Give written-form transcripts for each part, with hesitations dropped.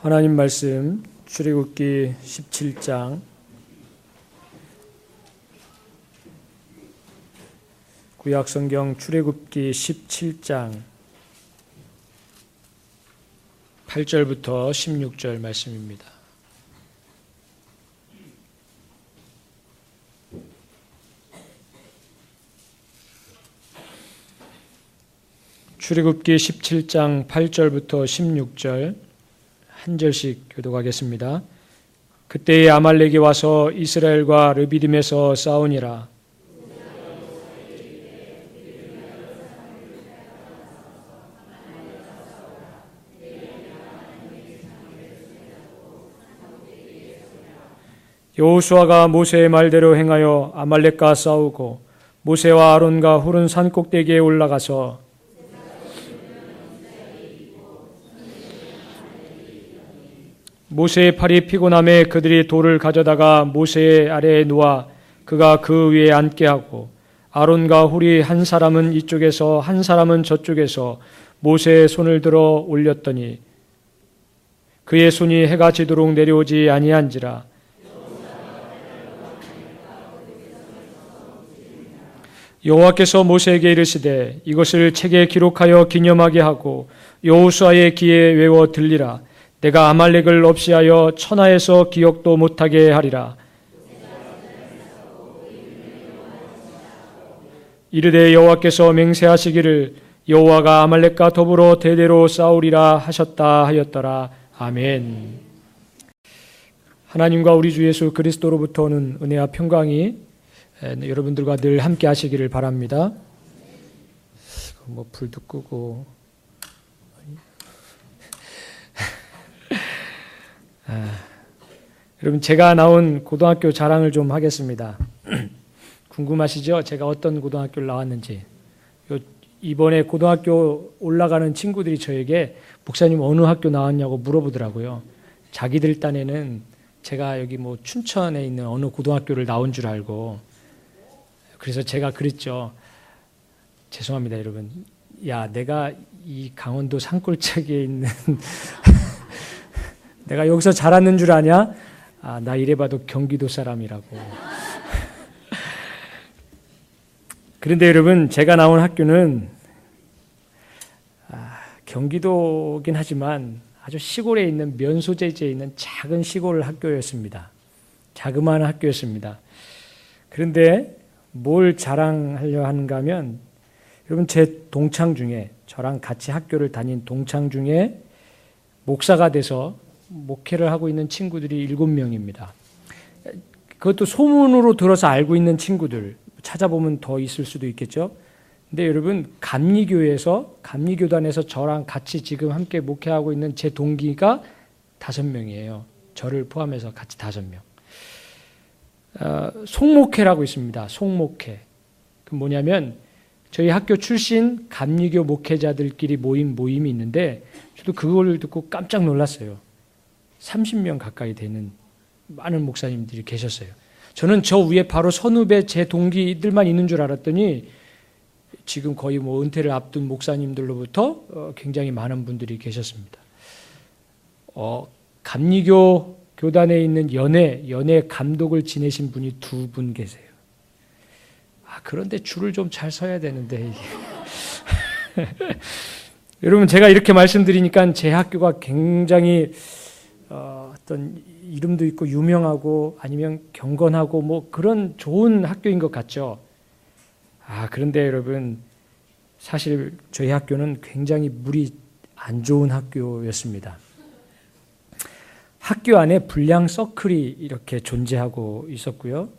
하나님 말씀 출애굽기 17장 구약성경 출애굽기 17장 8절부터 16절 말씀입니다. 출애굽기 17장 8절부터 16절 한 절씩 교독하겠습니다. 그때에 아말렉이 와서 이스라엘과 르비딤에서 싸우니라. 여호수아가 모세의 말대로 행하여 아말렉과 싸우고 모세와 아론과 훌은 산 꼭대기에 올라가서 모세의 팔이 피곤함에 그들이 돌을 가져다가 모세의 아래에 놓아 그가 그 위에 앉게 하고 아론과 훌이 한 사람은 이쪽에서 한 사람은 저쪽에서 모세의 손을 들어 올렸더니 그의 손이 해가 지도록 내려오지 아니한지라. 여호와께서 모세에게 이르시되 이것을 책에 기록하여 기념하게 하고 여호수아의 귀에 외워 들리라. 내가 아말렉을 없이하여 천하에서 기억도 못하게 하리라. 이르되 여호와께서 맹세하시기를 여호와가 아말렉과 더불어 대대로 싸우리라 하셨다 하였더라. 아멘. 하나님과 우리 주 예수 그리스도로부터 오는 은혜와 평강이 여러분들과 늘 함께 하시기를 바랍니다. 불도 끄고 여러분, 제가 나온 고등학교 자랑을 좀 하겠습니다. 궁금하시죠? 제가 어떤 고등학교를 나왔는지. 이번에 고등학교 올라가는 친구들이 저에게 목사님 어느 학교 나왔냐고 물어보더라고요. 자기들 딴에는 제가 여기 춘천에 있는 어느 고등학교를 나온 줄 알고. 그래서 제가 그랬죠. 죄송합니다, 여러분. 야, 내가 이 강원도 산골짜기에 있는 내가 여기서 자랐는 줄 아냐? 나 이래봐도 경기도 사람이라고. 그런데 여러분, 제가 나온 학교는 경기도긴 하지만 아주 시골에 있는 면소재지에 있는 작은 시골 학교였습니다. 자그마한 학교였습니다. 그런데 뭘 자랑하려 하는가 하면 여러분, 제 동창 중에 저랑 같이 학교를 다닌 동창 중에 목사가 돼서 목회를 하고 있는 친구들이 7명입니다. 그것도 소문으로 들어서 알고 있는 친구들, 찾아보면 더 있을 수도 있겠죠. 근데 여러분, 감리교단에서 저랑 같이 지금 함께 목회하고 있는 제 동기가 5명이에요. 저를 포함해서 같이 5명. 송목회라고 있습니다. 송목회. 그 뭐냐면 저희 학교 출신 감리교 목회자들끼리 모임이 있는데 저도 그걸 듣고 깜짝 놀랐어요. 30명 가까이 되는 많은 목사님들이 계셨어요. 저는 저 위에 바로 선후배 제 동기들만 있는 줄 알았더니 지금 거의 은퇴를 앞둔 목사님들로부터 굉장히 많은 분들이 계셨습니다. 감리교 교단에 있는 연애 감독을 지내신 분이 2분 계세요. 그런데 줄을 좀 잘 서야 되는데 이게. 여러분, 제가 이렇게 말씀드리니까 제 학교가 굉장히 어떤 이름도 있고 유명하고 아니면 경건하고 그런 좋은 학교인 것 같죠. 그런데 여러분, 사실 저희 학교는 굉장히 물이 안 좋은 학교였습니다. 학교 안에 불량 서클이 이렇게 존재하고 있었고요.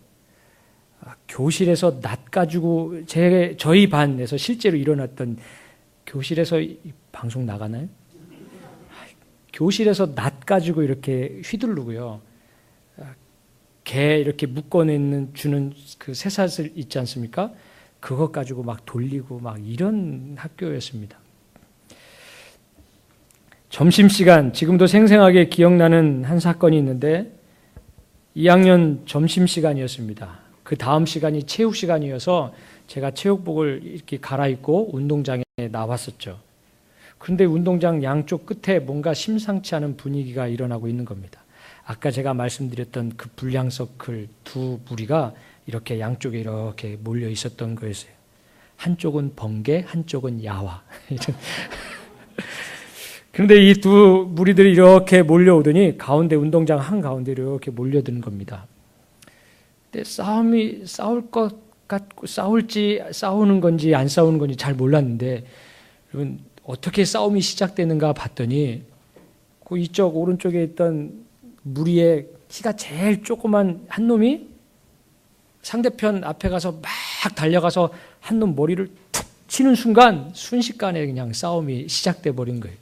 교실에서 낫 가지고 저희 반에서 실제로 일어났던 교실에서 방송 나가나요? 교실에서 낫 가지고 이렇게 휘두르고요. 개 이렇게 주는 그 쇠사슬 있지 않습니까? 그것 가지고 돌리고 이런 학교였습니다. 점심시간, 지금도 생생하게 기억나는 한 사건이 있는데 2학년 점심시간이었습니다. 그 다음 시간이 체육 시간이어서 제가 체육복을 이렇게 갈아입고 운동장에 나왔었죠. 그런데 운동장 양쪽 끝에 뭔가 심상치 않은 분위기가 일어나고 있는 겁니다. 아까 제가 말씀드렸던 그 불량 서클 두 무리가 이렇게 양쪽에 이렇게 몰려 있었던 거였어요. 한쪽은 번개, 한쪽은 야화. 그런데 이 두 무리들이 이렇게 몰려오더니 가운데 운동장 한가운데 이렇게 몰려드는 겁니다. 근데 싸울 것 같고 싸우는 건지 안 싸우는 건지 잘 몰랐는데 여러분 어떻게 싸움이 시작되는가 봤더니 그 이쪽 오른쪽에 있던 무리의 키가 제일 조그만 한 놈이 상대편 앞에 가서 막 달려가서 한 놈 머리를 툭 치는 순간 순식간에 그냥 싸움이 시작돼 버린 거예요.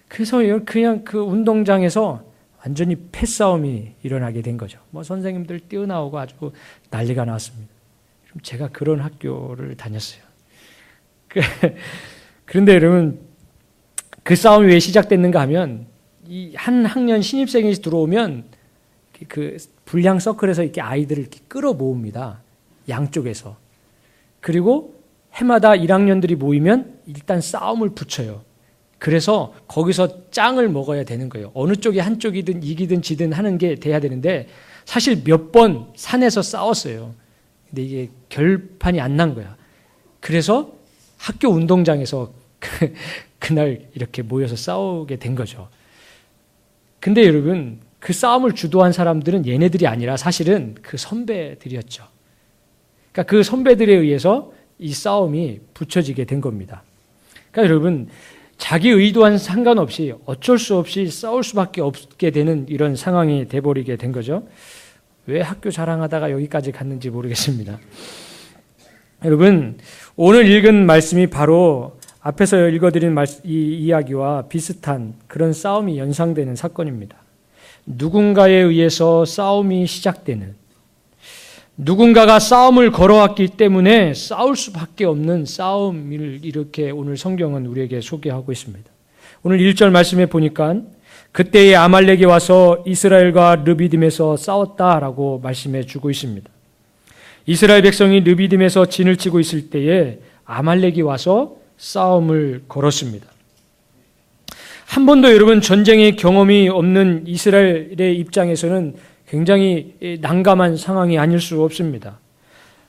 그래서 그냥 그 운동장에서 완전히 패싸움이 일어나게 된 거죠. 뭐 선생님들 뛰어나오고 아주 난리가 났습니다. 제가 그런 학교를 다녔어요. 그런데 여러분 그 싸움이 왜 시작됐는가 하면 이 한 학년 신입생이 들어오면 그 불량 서클에서 이렇게 아이들을 이렇게 끌어 모읍니다. 양쪽에서. 그리고 해마다 1학년들이 모이면 일단 싸움을 붙여요. 그래서 거기서 짱을 먹어야 되는 거예요. 어느 쪽이 한쪽이든 이기든 지든 하는 게 돼야 되는데 사실 몇 번 산에서 싸웠어요. 근데 이게 결판이 안 난 거야. 그래서 학교 운동장에서 그날 이렇게 모여서 싸우게 된 거죠. 근데 여러분 그 싸움을 주도한 사람들은 얘네들이 아니라 사실은 그 선배들이었죠. 그러니까 그 선배들에 의해서 이 싸움이 붙여지게 된 겁니다. 그러니까 여러분 자기 의도와는 상관없이 어쩔 수 없이 싸울 수밖에 없게 되는 이런 상황이 돼버리게 된 거죠. 왜 학교 자랑하다가 여기까지 갔는지 모르겠습니다. 여러분 오늘 읽은 말씀이 바로 앞에서 읽어드린 이 이야기와 비슷한 그런 싸움이 연상되는 사건입니다. 누군가에 의해서 싸움이 시작되는, 누군가가 싸움을 걸어왔기 때문에 싸울 수밖에 없는 싸움을 이렇게 오늘 성경은 우리에게 소개하고 있습니다. 오늘 1절 말씀에 보니까 그때에 아말렉이 와서 이스라엘과 르비딤에서 싸웠다라고 말씀해 주고 있습니다. 이스라엘 백성이 르비딤에서 진을 치고 있을 때에 아말렉이 와서 싸움을 걸었습니다. 한 번도 여러분 전쟁의 경험이 없는 이스라엘의 입장에서는 굉장히 난감한 상황이 아닐 수 없습니다.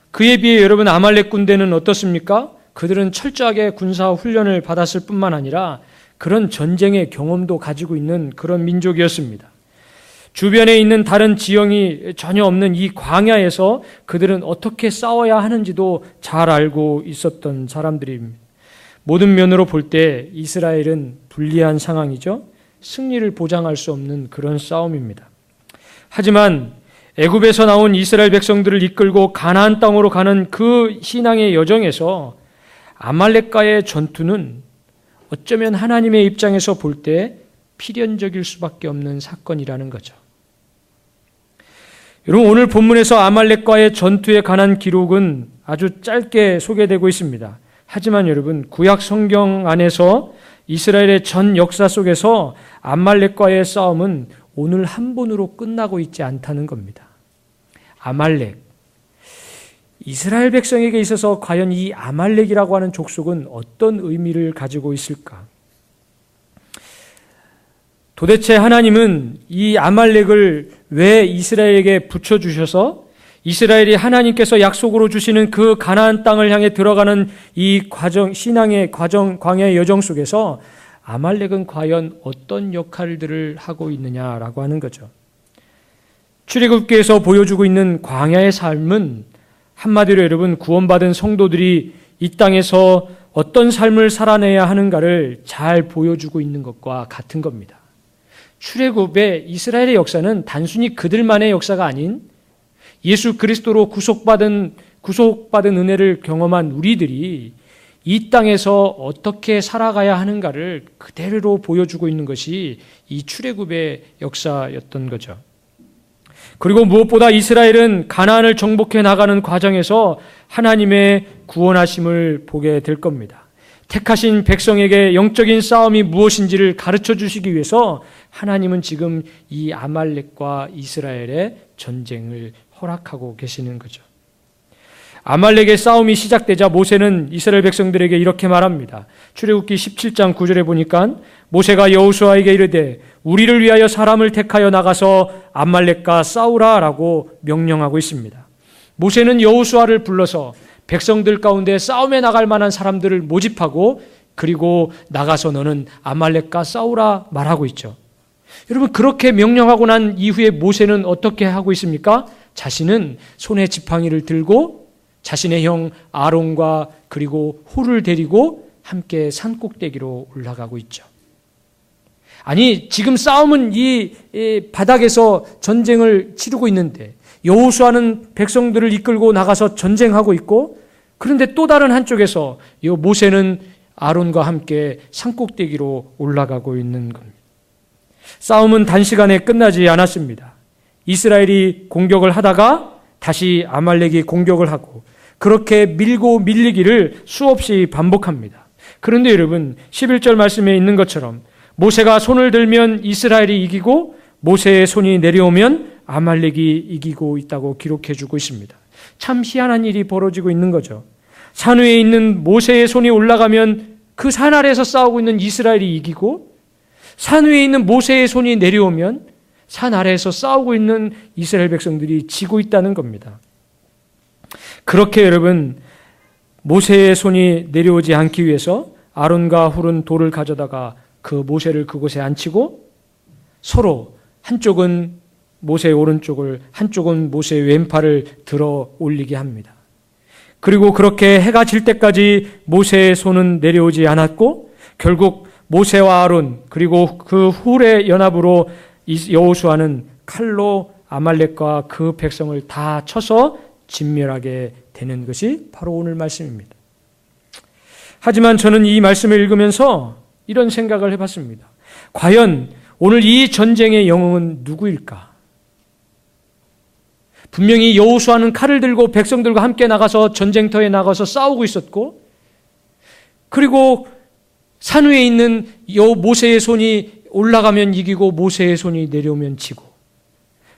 그에 비해 여러분 아말렉 군대는 어떻습니까? 그들은 철저하게 군사 훈련을 받았을 뿐만 아니라 그런 전쟁의 경험도 가지고 있는 그런 민족이었습니다. 주변에 있는 다른 지형이 전혀 없는 이 광야에서 그들은 어떻게 싸워야 하는지도 잘 알고 있었던 사람들입니다. 모든 면으로 볼 때 이스라엘은 불리한 상황이죠. 승리를 보장할 수 없는 그런 싸움입니다. 하지만 애굽에서 나온 이스라엘 백성들을 이끌고 가나안 땅으로 가는 그 신앙의 여정에서 아말렉과의 전투는 어쩌면 하나님의 입장에서 볼 때 필연적일 수밖에 없는 사건이라는 거죠. 여러분 오늘 본문에서 아말렉과의 전투에 관한 기록은 아주 짧게 소개되고 있습니다. 하지만 여러분 구약 성경 안에서 이스라엘의 전 역사 속에서 아말렉과의 싸움은 오늘 한 번으로 끝나고 있지 않다는 겁니다. 아말렉, 이스라엘 백성에게 있어서 과연 이 아말렉이라고 하는 족속은 어떤 의미를 가지고 있을까? 도대체 하나님은 이 아말렉을 왜 이스라엘에게 붙여주셔서 이스라엘이 하나님께서 약속으로 주시는 그 가나안 땅을 향해 들어가는 이 과정, 신앙의 과정, 광야의 여정 속에서 아말렉은 과연 어떤 역할들을 하고 있느냐라고 하는 거죠. 출애굽기에서 보여주고 있는 광야의 삶은 한마디로 여러분 구원받은 성도들이 이 땅에서 어떤 삶을 살아내야 하는가를 잘 보여주고 있는 것과 같은 겁니다. 출애굽의 이스라엘의 역사는 단순히 그들만의 역사가 아닌 예수 그리스도로 구속받은 은혜를 경험한 우리들이 이 땅에서 어떻게 살아가야 하는가를 그대로 보여주고 있는 것이 이 출애굽의 역사였던 거죠. 그리고 무엇보다 이스라엘은 가나안을 정복해 나가는 과정에서 하나님의 구원하심을 보게 될 겁니다. 택하신 백성에게 영적인 싸움이 무엇인지를 가르쳐 주시기 위해서 하나님은 지금 이 아말렉과 이스라엘의 전쟁을 허락하고 계시는 거죠. 아말렉의 싸움이 시작되자 모세는 이스라엘 백성들에게 이렇게 말합니다. 출애굽기 17장 9절에 보니까 모세가 여호수아에게 이르되 우리를 위하여 사람을 택하여 나가서 아말렉과 싸우라라고 명령하고 있습니다. 모세는 여호수아를 불러서 백성들 가운데 싸움에 나갈 만한 사람들을 모집하고 그리고 나가서 너는 아말렉과 싸우라 말하고 있죠. 여러분, 그렇게 명령하고 난 이후에 모세는 어떻게 하고 있습니까? 자신은 손에 지팡이를 들고 자신의 형 아론과 그리고 훌을 데리고 함께 산꼭대기로 올라가고 있죠. 아니, 지금 싸움은 이 바닥에서 전쟁을 치르고 있는데 여호수아는 백성들을 이끌고 나가서 전쟁하고 있고, 그런데 또 다른 한쪽에서 이 모세는 아론과 함께 산꼭대기로 올라가고 있는 겁니다. 싸움은 단시간에 끝나지 않았습니다. 이스라엘이 공격을 하다가 다시 아말렉이 공격을 하고 그렇게 밀고 밀리기를 수없이 반복합니다. 그런데 여러분, 11절 말씀에 있는 것처럼 모세가 손을 들면 이스라엘이 이기고 모세의 손이 내려오면 아말렉이 이기고 있다고 기록해 주고 있습니다. 참 희한한 일이 벌어지고 있는 거죠. 산 위에 있는 모세의 손이 올라가면 그 산 아래에서 싸우고 있는 이스라엘이 이기고, 산 위에 있는 모세의 손이 내려오면 산 아래에서 싸우고 있는 이스라엘 백성들이 지고 있다는 겁니다. 그렇게 여러분, 모세의 손이 내려오지 않기 위해서 아론과 훌은 돌을 가져다가 그 모세를 그곳에 앉히고 서로 한쪽은 모세의 오른쪽을, 한쪽은 모세의 왼팔을 들어 올리게 합니다. 그리고 그렇게 해가 질 때까지 모세의 손은 내려오지 않았고 결국 모세와 아론 그리고 그 훌의 연합으로 여호수아는 칼로 아말렉과 그 백성을 다 쳐서 진멸하게 되는 것이 바로 오늘 말씀입니다. 하지만 저는 이 말씀을 읽으면서 이런 생각을 해봤습니다. 과연 오늘 이 전쟁의 영웅은 누구일까? 분명히 여호수아는 칼을 들고 백성들과 함께 나가서 전쟁터에 나가서 싸우고 있었고, 그리고 산 위에 있는 모세의 손이 올라가면 이기고 모세의 손이 내려오면 지고,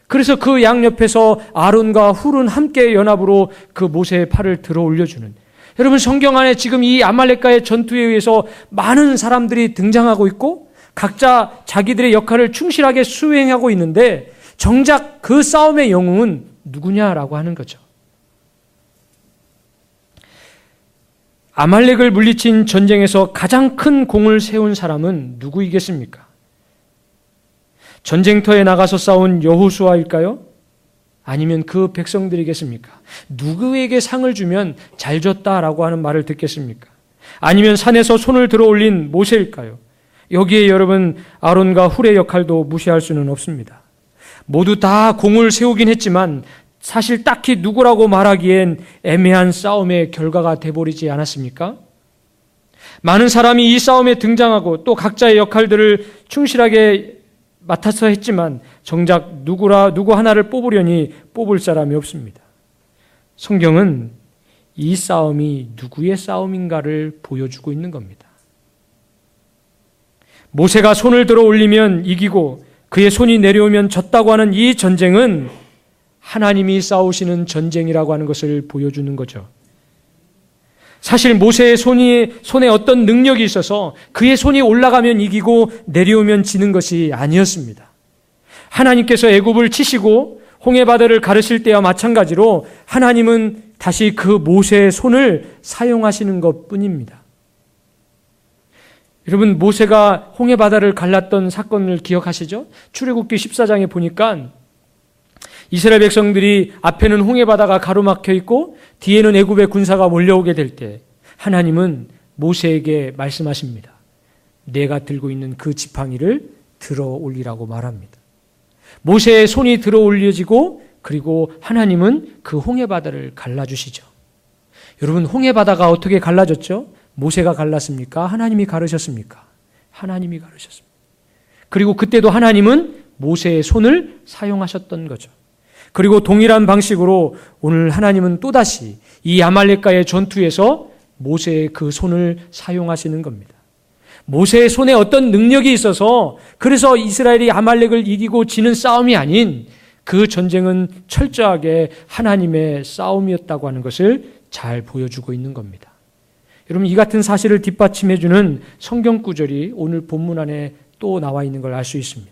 그래서 그 양옆에서 아론과 훌은 함께 연합으로 그 모세의 팔을 들어 올려주는, 여러분, 성경 안에 지금 이 아말렉과의 전투에 의해서 많은 사람들이 등장하고 있고 각자 자기들의 역할을 충실하게 수행하고 있는데 정작 그 싸움의 영웅은 누구냐라고 하는 거죠. 아말렉을 물리친 전쟁에서 가장 큰 공을 세운 사람은 누구이겠습니까? 전쟁터에 나가서 싸운 여호수아일까요? 아니면 그 백성들이겠습니까? 누구에게 상을 주면 잘 줬다라고 하는 말을 듣겠습니까? 아니면 산에서 손을 들어 올린 모세일까요? 여기에 여러분, 아론과 훌의 역할도 무시할 수는 없습니다. 모두 다 공을 세우긴 했지만 사실 딱히 누구라고 말하기엔 애매한 싸움의 결과가 돼버리지 않았습니까? 많은 사람이 이 싸움에 등장하고 또 각자의 역할들을 충실하게 맡아서 했지만 정작 누구 하나를 뽑으려니 뽑을 사람이 없습니다. 성경은 이 싸움이 누구의 싸움인가를 보여주고 있는 겁니다. 모세가 손을 들어 올리면 이기고 그의 손이 내려오면 졌다고 하는 이 전쟁은 하나님이 싸우시는 전쟁이라고 하는 것을 보여주는 거죠. 사실 모세의 손에 어떤 능력이 있어서 그의 손이 올라가면 이기고 내려오면 지는 것이 아니었습니다. 하나님께서 애굽을 치시고 홍해바다를 가르실 때와 마찬가지로 하나님은 다시 그 모세의 손을 사용하시는 것뿐입니다. 여러분, 모세가 홍해바다를 갈랐던 사건을 기억하시죠? 출애굽기 14장에 보니까 이스라엘 백성들이 앞에는 홍해바다가 가로막혀 있고 뒤에는 애굽의 군사가 몰려오게 될 때 하나님은 모세에게 말씀하십니다. 내가 들고 있는 그 지팡이를 들어 올리라고 말합니다. 모세의 손이 들어 올려지고 그리고 하나님은 그 홍해바다를 갈라주시죠. 여러분, 홍해바다가 어떻게 갈라졌죠? 모세가 갈랐습니까? 하나님이 가르셨습니까? 하나님이 가르셨습니다. 그리고 그때도 하나님은 모세의 손을 사용하셨던 거죠. 그리고 동일한 방식으로 오늘 하나님은 또다시 이 아말렉과의 전투에서 모세의 그 손을 사용하시는 겁니다. 모세의 손에 어떤 능력이 있어서 그래서 이스라엘이 아말렉을 이기고 지는 싸움이 아닌 그 전쟁은 철저하게 하나님의 싸움이었다고 하는 것을 잘 보여주고 있는 겁니다. 여러분, 이 같은 사실을 뒷받침해주는 성경 구절이 오늘 본문 안에 또 나와 있는 걸 알 수 있습니다.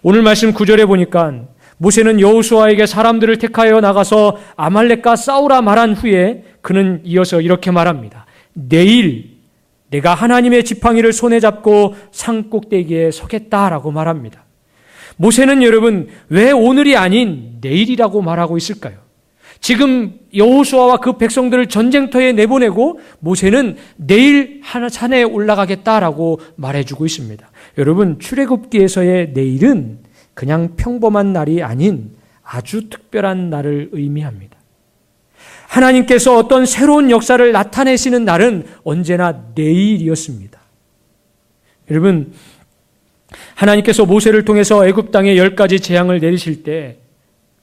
오늘 말씀 9절에 보니까 모세는 여호수아에게 사람들을 택하여 나가서 아말렉과 싸우라 말한 후에 그는 이어서 이렇게 말합니다. 내일 내가 하나님의 지팡이를 손에 잡고 산 꼭대기에 서겠다라고 말합니다. 모세는 여러분 왜 오늘이 아닌 내일이라고 말하고 있을까요? 지금 여호수아와 그 백성들을 전쟁터에 내보내고 모세는 내일 산에 올라가겠다라고 말해주고 있습니다. 여러분, 출애굽기에서의 내일은 그냥 평범한 날이 아닌 아주 특별한 날을 의미합니다. 하나님께서 어떤 새로운 역사를 나타내시는 날은 언제나 내일이었습니다. 여러분, 하나님께서 모세를 통해서 애굽 땅에 10가지 재앙을 내리실 때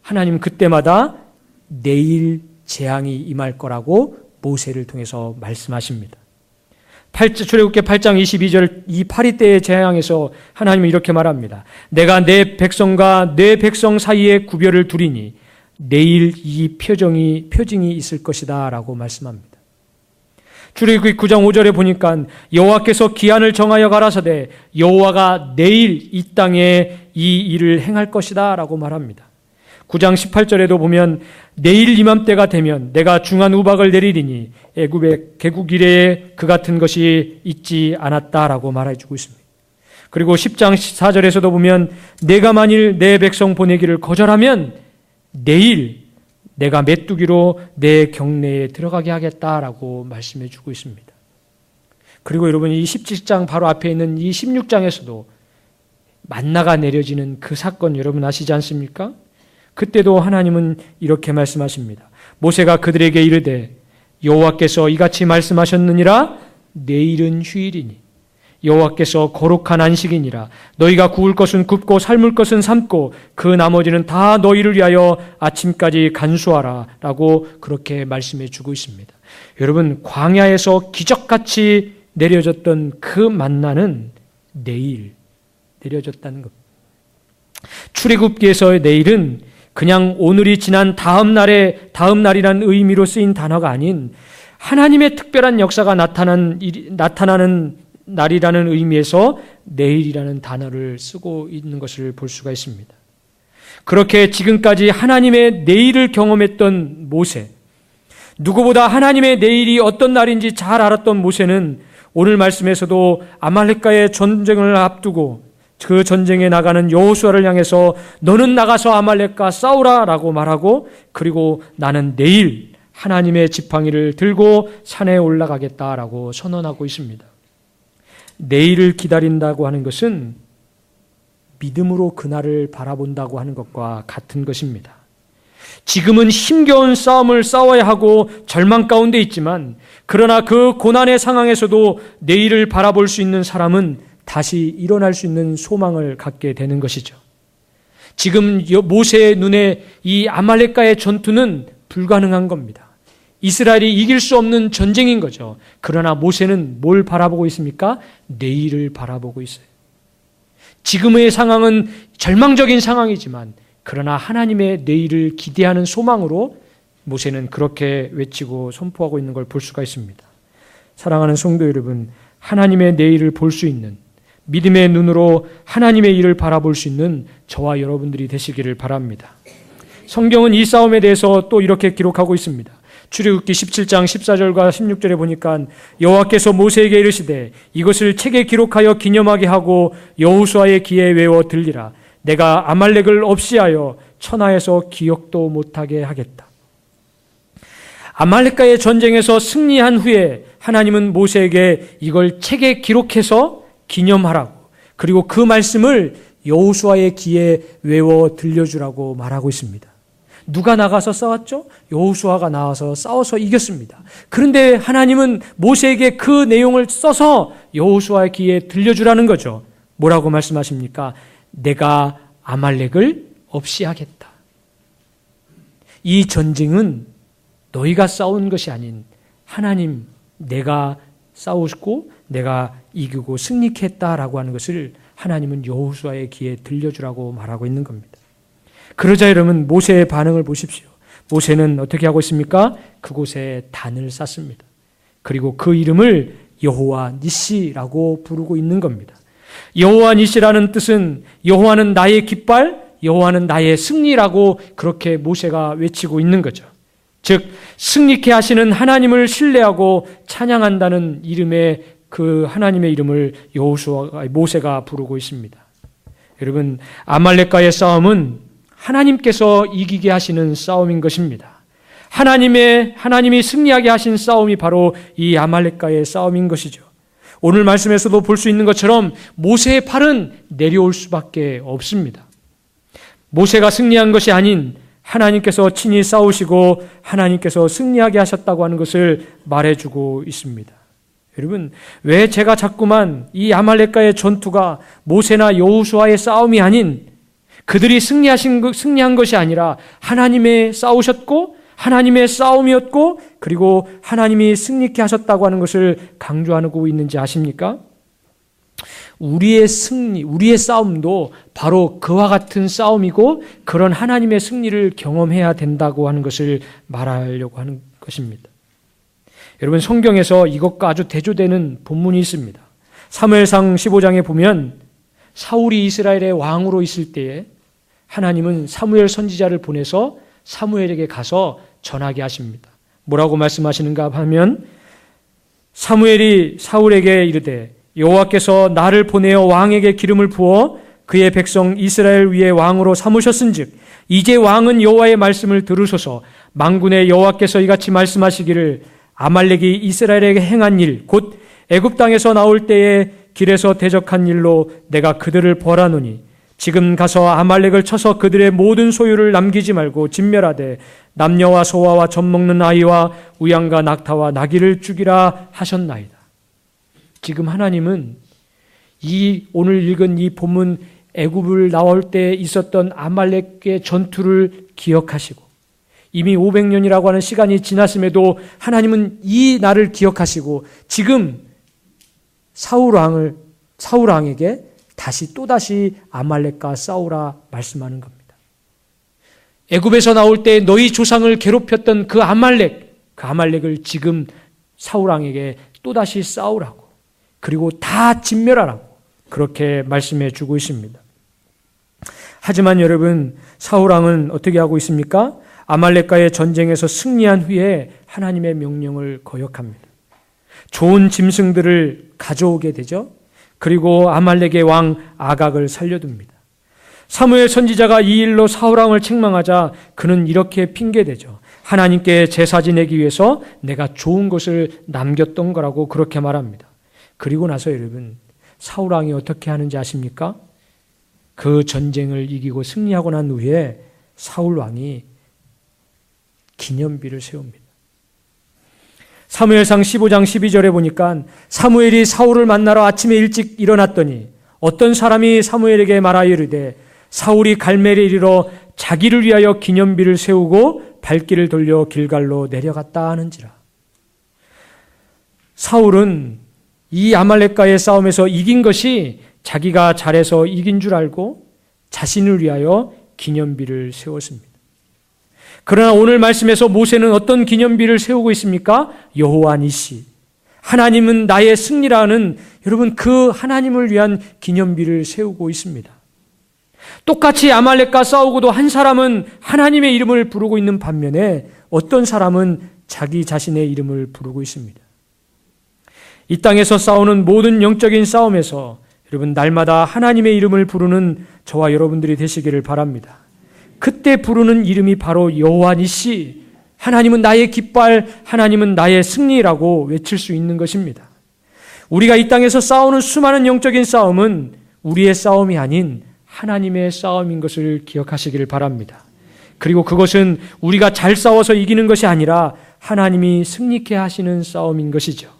하나님 그때마다 내일 재앙이 임할 거라고 모세를 통해서 말씀하십니다. 출애굽기 8장 22절 이 파리 때의 재앙에서 하나님은 이렇게 말합니다. 내가 내 백성과 내 백성 사이에 구별을 두리니 내일 이 표징이 있을 것이다 라고 말씀합니다. 출애굽기 9장 5절에 보니까 여호와께서 기한을 정하여 가라사대 여호와가 내일 이 땅에 이 일을 행할 것이다 라고 말합니다. 9장 18절에도 보면 내일 이맘때가 되면 내가 중한 우박을 내리리니 애굽의 개국 이래에 그 같은 것이 있지 않았다라고 말해주고 있습니다. 그리고 10장 4절에서도 보면 내가 만일 내 백성 보내기를 거절하면 내일 내가 메뚜기로 내 경내에 들어가게 하겠다라고 말씀해 주고 있습니다. 그리고 여러분 이 17장 바로 앞에 있는 이 16장에서도 만나가 내려지는 그 사건 여러분 아시지 않습니까? 그때도 하나님은 이렇게 말씀하십니다. 모세가 그들에게 이르되 여호와께서 이같이 말씀하셨느니라 내일은 휴일이니 여호와께서 거룩한 안식이니라 너희가 구울 것은 굽고 삶을 것은 삶고 그 나머지는 다 너희를 위하여 아침까지 간수하라 라고 그렇게 말씀해 주고 있습니다. 여러분 광야에서 기적같이 내려졌던 그 만나는 내일 내려졌다는 것. 출애굽기에서의 내일은 그냥 오늘이 지난 다음 날이라는 의미로 쓰인 단어가 아닌 하나님의 특별한 역사가 나타나는 날이라는 의미에서 내일이라는 단어를 쓰고 있는 것을 볼 수가 있습니다. 그렇게 지금까지 하나님의 내일을 경험했던 모세, 누구보다 하나님의 내일이 어떤 날인지 잘 알았던 모세는 오늘 말씀에서도 아말렉과의 전쟁을 앞두고 그 전쟁에 나가는 여호수아를 향해서 너는 나가서 아말렉과 싸우라 라고 말하고 그리고 나는 내일 하나님의 지팡이를 들고 산에 올라가겠다라고 선언하고 있습니다. 내일을 기다린다고 하는 것은 믿음으로 그날을 바라본다고 하는 것과 같은 것입니다. 지금은 힘겨운 싸움을 싸워야 하고 절망 가운데 있지만 그러나 그 고난의 상황에서도 내일을 바라볼 수 있는 사람은 다시 일어날 수 있는 소망을 갖게 되는 것이죠. 지금 모세의 눈에 이 아말렉과의 전투는 불가능한 겁니다. 이스라엘이 이길 수 없는 전쟁인 거죠. 그러나 모세는 뭘 바라보고 있습니까? 내일을 바라보고 있어요. 지금의 상황은 절망적인 상황이지만 그러나 하나님의 내일을 기대하는 소망으로 모세는 그렇게 외치고 선포하고 있는 걸 볼 수가 있습니다. 사랑하는 성도 여러분, 하나님의 내일을 볼 수 있는 믿음의 눈으로 하나님의 일을 바라볼 수 있는 저와 여러분들이 되시기를 바랍니다. 성경은 이 싸움에 대해서 또 이렇게 기록하고 있습니다. 출애굽기 17장 14절과 16절에 보니까 여호와께서 모세에게 이르시되 이것을 책에 기록하여 기념하게 하고 여호수아의 귀에 외워 들리라. 내가 아말렉을 없이하여 천하에서 기억도 못하게 하겠다. 아말렉과의 전쟁에서 승리한 후에 하나님은 모세에게 이걸 책에 기록해서 기념하라고 그리고 그 말씀을 여호수아의 귀에 외워 들려주라고 말하고 있습니다. 누가 나가서 싸웠죠? 여호수아가 나와서 싸워서 이겼습니다. 그런데 하나님은 모세에게 그 내용을 써서 여호수아의 귀에 들려주라는 거죠. 뭐라고 말씀하십니까? 내가 아말렉을 없이 하겠다. 이 전쟁은 너희가 싸운 것이 아닌 하나님 내가 싸우고 내가 이기고 승리케 했다라고 하는 것을 하나님은 여호수아의 귀에 들려주라고 말하고 있는 겁니다. 그러자 여러분 모세의 반응을 보십시오. 모세는 어떻게 하고 있습니까? 그곳에 단을 쌓습니다. 그리고 그 이름을 여호와 니시라고 부르고 있는 겁니다. 여호와 니시라는 뜻은 여호와는 나의 깃발, 여호와는 나의 승리라고 그렇게 모세가 외치고 있는 거죠. 즉 승리케 하시는 하나님을 신뢰하고 찬양한다는 이름의 그 하나님의 이름을 모세가 부르고 있습니다. 여러분, 아말렉과의 싸움은 하나님께서 이기게 하시는 싸움인 것입니다. 하나님이 승리하게 하신 싸움이 바로 이 아말렉과의 싸움인 것이죠. 오늘 말씀에서도 볼 수 있는 것처럼 모세의 팔은 내려올 수밖에 없습니다. 모세가 승리한 것이 아닌 하나님께서 친히 싸우시고 하나님께서 승리하게 하셨다고 하는 것을 말해주고 있습니다. 여러분, 왜 제가 자꾸만 이 아말렉과의 전투가 모세나 여호수아의 싸움이 아닌 그들이 승리한 것이 아니라 하나님의 싸우셨고 하나님의 싸움이었고 그리고 하나님이 승리케 하셨다고 하는 것을 강조하고 있는지 아십니까? 우리의 승리, 우리의 싸움도 바로 그와 같은 싸움이고 그런 하나님의 승리를 경험해야 된다고 하는 것을 말하려고 하는 것입니다. 여러분, 성경에서 이것과 아주 대조되는 본문이 있습니다. 사무엘상 15장에 보면 사울이 이스라엘의 왕으로 있을 때에 하나님은 사무엘 선지자를 보내서 사무엘에게 가서 전하게 하십니다. 뭐라고 말씀하시는가 하면 사무엘이 사울에게 이르되 여호와께서 나를 보내어 왕에게 기름을 부어 그의 백성 이스라엘 위에 왕으로 삼으셨은즉 이제 왕은 여호와의 말씀을 들으소서. 만군의 여호와께서 이같이 말씀하시기를 아말렉이 이스라엘에게 행한 일 곧 애굽 땅에서 나올 때에 길에서 대적한 일로 내가 그들을 벌하노니 지금 가서 아말렉을 쳐서 그들의 모든 소유를 남기지 말고 진멸하되 남녀와 소아와 젖 먹는 아이와 우양과 낙타와 나귀를 죽이라 하셨나이다. 지금 하나님은 이 오늘 읽은 이 본문 애굽을 나올 때 있었던 아말렉의 전투를 기억하시고 이미 500년이라고 하는 시간이 지났음에도 하나님은 이 날을 기억하시고 지금 사울 왕에게 또다시 아말렉과 싸우라 말씀하는 겁니다. 애굽에서 나올 때 너희 조상을 괴롭혔던 그 아말렉을 지금 사울 왕에게 또다시 싸우라고 그리고 다 진멸하라고 그렇게 말씀해 주고 있습니다. 하지만 여러분, 사울 왕은 어떻게 하고 있습니까? 아말렉과의 전쟁에서 승리한 후에 하나님의 명령을 거역합니다. 좋은 짐승들을 가져오게 되죠. 그리고 아말렉의 왕 아각을 살려둡니다. 사무엘 선지자가 이 일로 사울 왕을 책망하자 그는 이렇게 핑계대죠. 하나님께 제사 지내기 위해서 내가 좋은 것을 남겼던 거라고 그렇게 말합니다. 그리고 나서 여러분, 사울 왕이 어떻게 하는지 아십니까? 그 전쟁을 이기고 승리하고 난 후에 사울 왕이 기념비를 세웁니다. 사무엘상 15장 12절에 보니까 사무엘이 사울을 만나러 아침에 일찍 일어났더니 어떤 사람이 사무엘에게 말하여 이르되 사울이 갈멜에 이르러 자기를 위하여 기념비를 세우고 발길을 돌려 길갈로 내려갔다 하는지라. 사울은 이 아말렉과의 싸움에서 이긴 것이 자기가 잘해서 이긴 줄 알고 자신을 위하여 기념비를 세웠습니다. 그러나 오늘 말씀에서 모세는 어떤 기념비를 세우고 있습니까? 여호와 니시. 하나님은 나의 승리라는 여러분 그 하나님을 위한 기념비를 세우고 있습니다. 똑같이 아말렉과 싸우고도 한 사람은 하나님의 이름을 부르고 있는 반면에 어떤 사람은 자기 자신의 이름을 부르고 있습니다. 이 땅에서 싸우는 모든 영적인 싸움에서 여러분 날마다 하나님의 이름을 부르는 저와 여러분들이 되시기를 바랍니다. 그때 부르는 이름이 바로 여호와 니시, 하나님은 나의 깃발, 하나님은 나의 승리라고 외칠 수 있는 것입니다. 우리가 이 땅에서 싸우는 수많은 영적인 싸움은 우리의 싸움이 아닌 하나님의 싸움인 것을 기억하시기를 바랍니다. 그리고 그것은 우리가 잘 싸워서 이기는 것이 아니라 하나님이 승리케 하시는 싸움인 것이죠.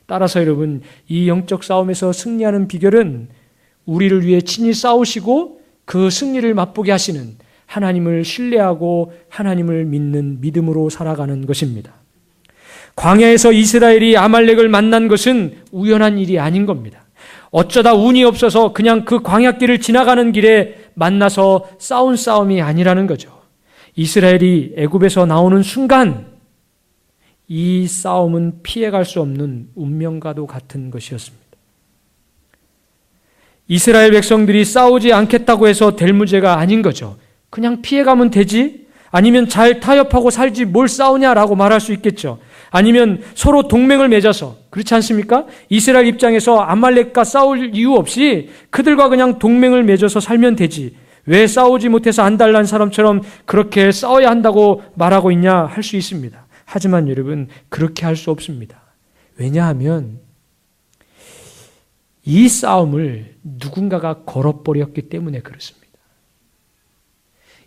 따라서 여러분, 이 영적 싸움에서 승리하는 비결은 우리를 위해 친히 싸우시고 그 승리를 맛보게 하시는 하나님을 신뢰하고 하나님을 믿는 믿음으로 살아가는 것입니다. 광야에서 이스라엘이 아말렉을 만난 것은 우연한 일이 아닌 겁니다. 어쩌다 운이 없어서 그냥 그 광야길을 지나가는 길에 만나서 싸운 싸움이 아니라는 거죠. 이스라엘이 애굽에서 나오는 순간 이 싸움은 피해갈 수 없는 운명과도 같은 것이었습니다. 이스라엘 백성들이 싸우지 않겠다고 해서 될 문제가 아닌 거죠. 그냥 피해가면 되지? 아니면 잘 타협하고 살지 뭘 싸우냐라고 말할 수 있겠죠. 아니면 서로 동맹을 맺어서, 그렇지 않습니까? 이스라엘 입장에서 아말렉과 싸울 이유 없이 그들과 그냥 동맹을 맺어서 살면 되지. 왜 싸우지 못해서 안달난 사람처럼 그렇게 싸워야 한다고 말하고 있냐 할 수 있습니다. 하지만 여러분, 그렇게 할 수 없습니다. 왜냐하면 이 싸움을 누군가가 걸어버렸기 때문에 그렇습니다.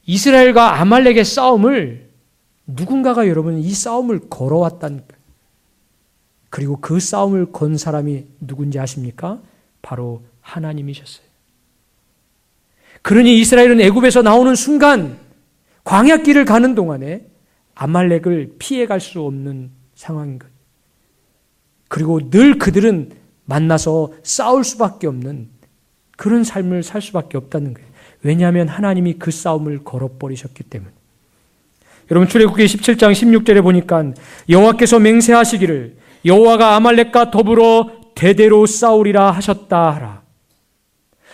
이스라엘과 아말렉의 싸움을 누군가가 여러분 이 싸움을 걸어왔다는 거예요. 그리고 그 싸움을 건 사람이 누군지 아십니까? 바로 하나님이셨어요. 그러니 이스라엘은 애굽에서 나오는 순간 광야길을 가는 동안에 아말렉을 피해갈 수 없는 상황인 거예요. 그리고 늘 그들은 만나서 싸울 수밖에 없는 그런 삶을 살 수밖에 없다는 거예요. 왜냐하면 하나님이 그 싸움을 걸어버리셨기 때문에. 여러분, 출애굽기 17장 16절에 보니까 여호와께서 맹세하시기를 여호와가 아말렉과 더불어 대대로 싸우리라 하셨다 하라.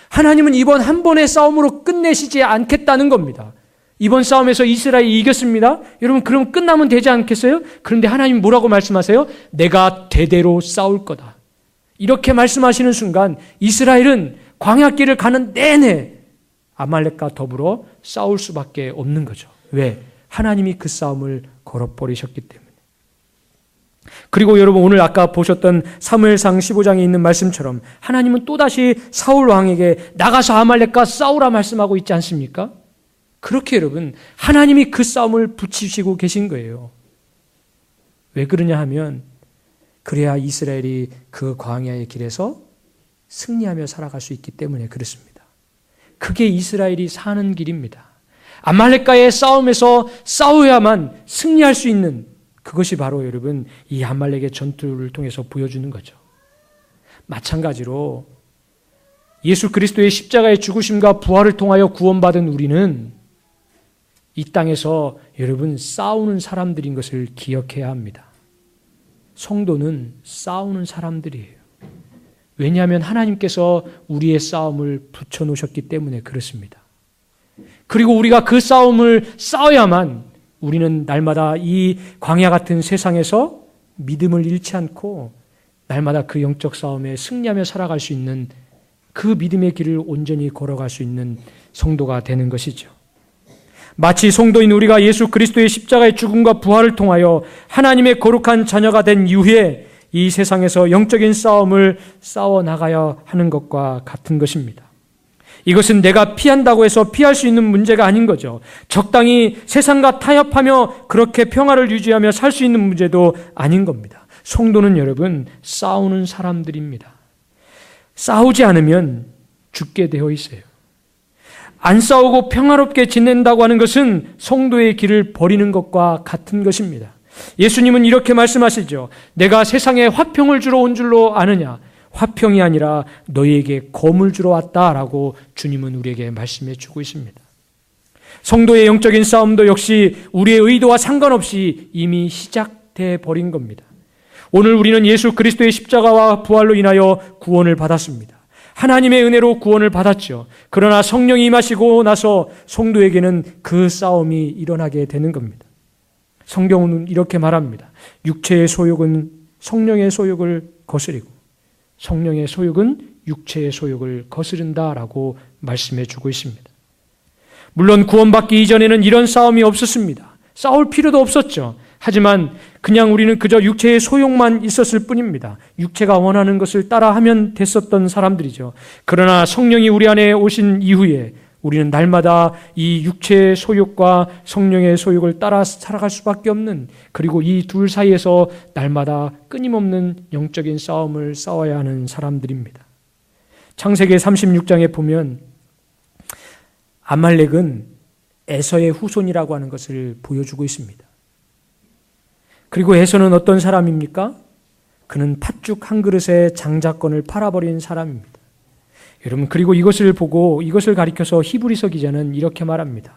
하나님은 이번 한 번의 싸움으로 끝내시지 않겠다는 겁니다. 이번 싸움에서 이스라엘이 이겼습니다. 여러분, 그럼 끝나면 되지 않겠어요? 그런데 하나님 뭐라고 말씀하세요? 내가 대대로 싸울 거다. 이렇게 말씀하시는 순간 이스라엘은 광야길을 가는 내내 아말렉과 더불어 싸울 수밖에 없는 거죠. 왜? 하나님이 그 싸움을 걸어버리셨기 때문에. 그리고 여러분, 오늘 아까 보셨던 사무엘상 15장에 있는 말씀처럼 하나님은 또다시 사울 왕에게 나가서 아말렉과 싸우라 말씀하고 있지 않습니까? 그렇게 여러분, 하나님이 그 싸움을 붙이시고 계신 거예요. 왜 그러냐 하면 그래야 이스라엘이 그 광야의 길에서 승리하며 살아갈 수 있기 때문에 그렇습니다. 그게 이스라엘이 사는 길입니다. 아말렉과의 싸움에서 싸워야만 승리할 수 있는 그것이 바로 여러분 이 아말렉의 전투를 통해서 보여주는 거죠. 마찬가지로 예수 그리스도의 십자가의 죽으심과 부활을 통하여 구원받은 우리는 이 땅에서 여러분 싸우는 사람들인 것을 기억해야 합니다. 성도는 싸우는 사람들이에요. 왜냐하면 하나님께서 우리의 싸움을 붙여놓으셨기 때문에 그렇습니다. 그리고 우리가 그 싸움을 싸워야만 우리는 날마다 이 광야 같은 세상에서 믿음을 잃지 않고 날마다 그 영적 싸움에 승리하며 살아갈 수 있는 그 믿음의 길을 온전히 걸어갈 수 있는 성도가 되는 것이죠. 마치 성도인 우리가 예수 그리스도의 십자가의 죽음과 부활을 통하여 하나님의 거룩한 자녀가 된 이후에 이 세상에서 영적인 싸움을 싸워나가야 하는 것과 같은 것입니다. 이것은 내가 피한다고 해서 피할 수 있는 문제가 아닌 거죠. 적당히 세상과 타협하며 그렇게 평화를 유지하며 살 수 있는 문제도 아닌 겁니다. 성도는 여러분 싸우는 사람들입니다. 싸우지 않으면 죽게 되어 있어요. 안 싸우고 평화롭게 지낸다고 하는 것은 성도의 길을 버리는 것과 같은 것입니다. 예수님은 이렇게 말씀하시죠. 내가 세상에 화평을 주러 온 줄로 아느냐? 화평이 아니라 너희에게 검을 주러 왔다라고 주님은 우리에게 말씀해 주고 있습니다. 성도의 영적인 싸움도 역시 우리의 의도와 상관없이 이미 시작돼 버린 겁니다. 오늘 우리는 예수 그리스도의 십자가와 부활로 인하여 구원을 받았습니다. 하나님의 은혜로 구원을 받았죠. 그러나 성령이 임하시고 나서 성도에게는 그 싸움이 일어나게 되는 겁니다. 성경은 이렇게 말합니다. 육체의 소욕은 성령의 소욕을 거스리고 성령의 소욕은 육체의 소욕을 거스른다라고 말씀해 주고 있습니다. 물론 구원받기 이전에는 이런 싸움이 없었습니다. 싸울 필요도 없었죠. 하지만 그냥 우리는 그저 육체의 소욕만 있었을 뿐입니다. 육체가 원하는 것을 따라하면 됐었던 사람들이죠. 그러나 성령이 우리 안에 오신 이후에 우리는 날마다 이 육체의 소욕과 성령의 소욕을 따라 살아갈 수밖에 없는, 그리고 이 둘 사이에서 날마다 끊임없는 영적인 싸움을 싸워야 하는 사람들입니다. 창세기 36장에 보면 아말렉은 에서의 후손이라고 하는 것을 보여주고 있습니다. 그리고 에서는 어떤 사람입니까? 그는 팥죽 한 그릇에 장자권을 팔아버린 사람입니다. 여러분, 그리고 이것을 보고 이것을 가리켜서 히브리서 기자는 이렇게 말합니다.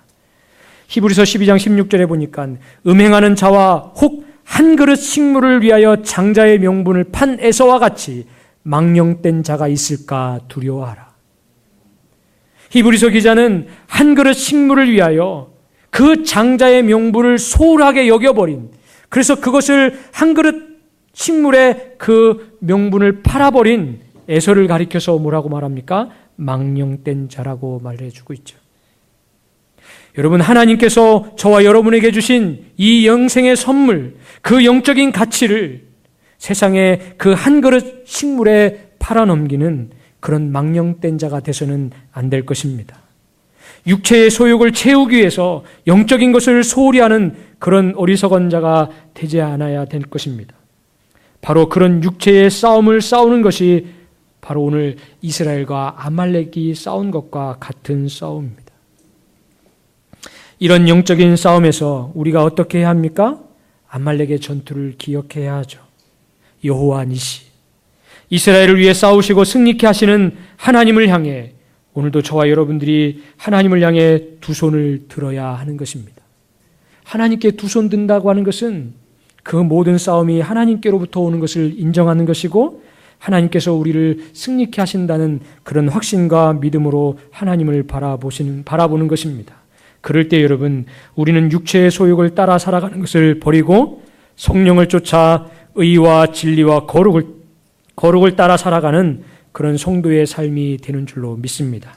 히브리서 12장 16절에 보니까 음행하는 자와 혹 한 그릇 식물을 위하여 장자의 명분을 판 에서와 같이 망령된 자가 있을까 두려워하라. 히브리서 기자는 한 그릇 식물을 위하여 그 장자의 명분을 소홀하게 여겨버린, 그래서 그것을 한 그릇 식물의 그 명분을 팔아버린 에서를 가리켜서 뭐라고 말합니까? 망령된 자라고 말해주고 있죠. 여러분, 하나님께서 저와 여러분에게 주신 이 영생의 선물, 그 영적인 가치를 세상에 그 한 그릇 식물에 팔아넘기는 그런 망령된 자가 돼서는 안 될 것입니다. 육체의 소욕을 채우기 위해서 영적인 것을 소홀히 하는 그런 어리석은 자가 되지 않아야 될 것입니다. 바로 그런 육체의 싸움을 싸우는 것이 바로 오늘 이스라엘과 아말렉이 싸운 것과 같은 싸움입니다. 이런 영적인 싸움에서 우리가 어떻게 해야 합니까? 아말렉의 전투를 기억해야 하죠. 여호와 니시, 이스라엘을 위해 싸우시고 승리케 하시는 하나님을 향해 오늘도 저와 여러분들이 하나님을 향해 두 손을 들어야 하는 것입니다. 하나님께 두 손 든다고 하는 것은 그 모든 싸움이 하나님께로부터 오는 것을 인정하는 것이고, 하나님께서 우리를 승리케 하신다는 그런 확신과 믿음으로 하나님을 바라보는 것입니다. 그럴 때 여러분, 우리는 육체의 소욕을 따라 살아가는 것을 버리고 성령을 쫓아 의와 진리와 거룩을 따라 살아가는 그런 성도의 삶이 되는 줄로 믿습니다.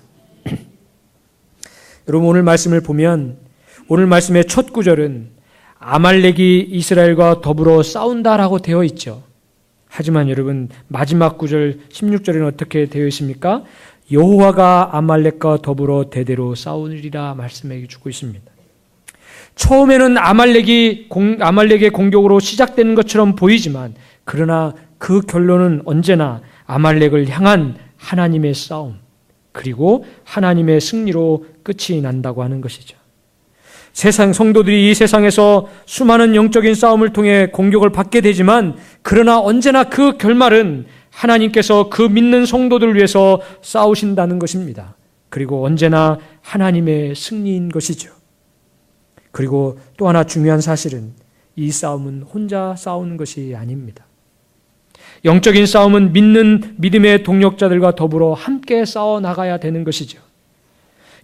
여러분, 오늘 말씀을 보면 오늘 말씀의 첫 구절은 아말렉이 이스라엘과 더불어 싸운다라고 되어 있죠. 하지만 여러분, 마지막 구절 16절에는 어떻게 되어 있습니까? 여호와가 아말렉과 더불어 대대로 싸우리라 말씀해 주고 있습니다. 처음에는 아말렉의 공격으로 시작되는 것처럼 보이지만, 그러나 그 결론은 언제나 아말렉을 향한 하나님의 싸움, 그리고 하나님의 승리로 끝이 난다고 하는 것이죠. 세상 성도들이 이 세상에서 수많은 영적인 싸움을 통해 공격을 받게 되지만, 그러나 언제나 그 결말은 하나님께서 그 믿는 성도들을 위해서 싸우신다는 것입니다. 그리고 언제나 하나님의 승리인 것이죠. 그리고 또 하나 중요한 사실은 이 싸움은 혼자 싸우는 것이 아닙니다. 영적인 싸움은 믿는 믿음의 동력자들과 더불어 함께 싸워 나가야 되는 것이죠.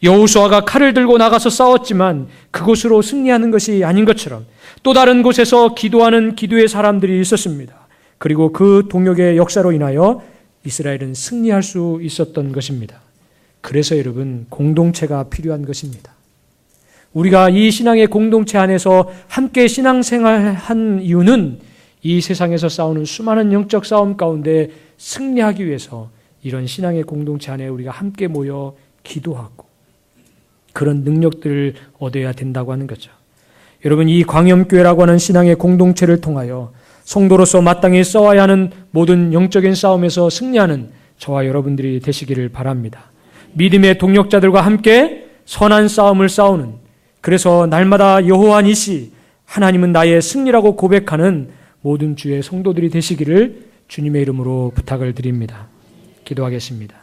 여호수아가 칼을 들고 나가서 싸웠지만 그곳으로 승리하는 것이 아닌 것처럼 또 다른 곳에서 기도하는 기도의 사람들이 있었습니다. 그리고 그 동력의 역사로 인하여 이스라엘은 승리할 수 있었던 것입니다. 그래서 여러분, 공동체가 필요한 것입니다. 우리가 이 신앙의 공동체 안에서 함께 신앙생활한 이유는 이 세상에서 싸우는 수많은 영적 싸움 가운데 승리하기 위해서 이런 신앙의 공동체 안에 우리가 함께 모여 기도하고 그런 능력들을 얻어야 된다고 하는 거죠. 여러분, 이 광염교회라고 하는 신앙의 공동체를 통하여 성도로서 마땅히 싸워야 하는 모든 영적인 싸움에서 승리하는 저와 여러분들이 되시기를 바랍니다. 믿음의 동력자들과 함께 선한 싸움을 싸우는, 그래서 날마다 여호와 니시, 하나님은 나의 승리라고 고백하는 모든 주의 성도들이 되시기를 주님의 이름으로 부탁을 드립니다. 기도하겠습니다.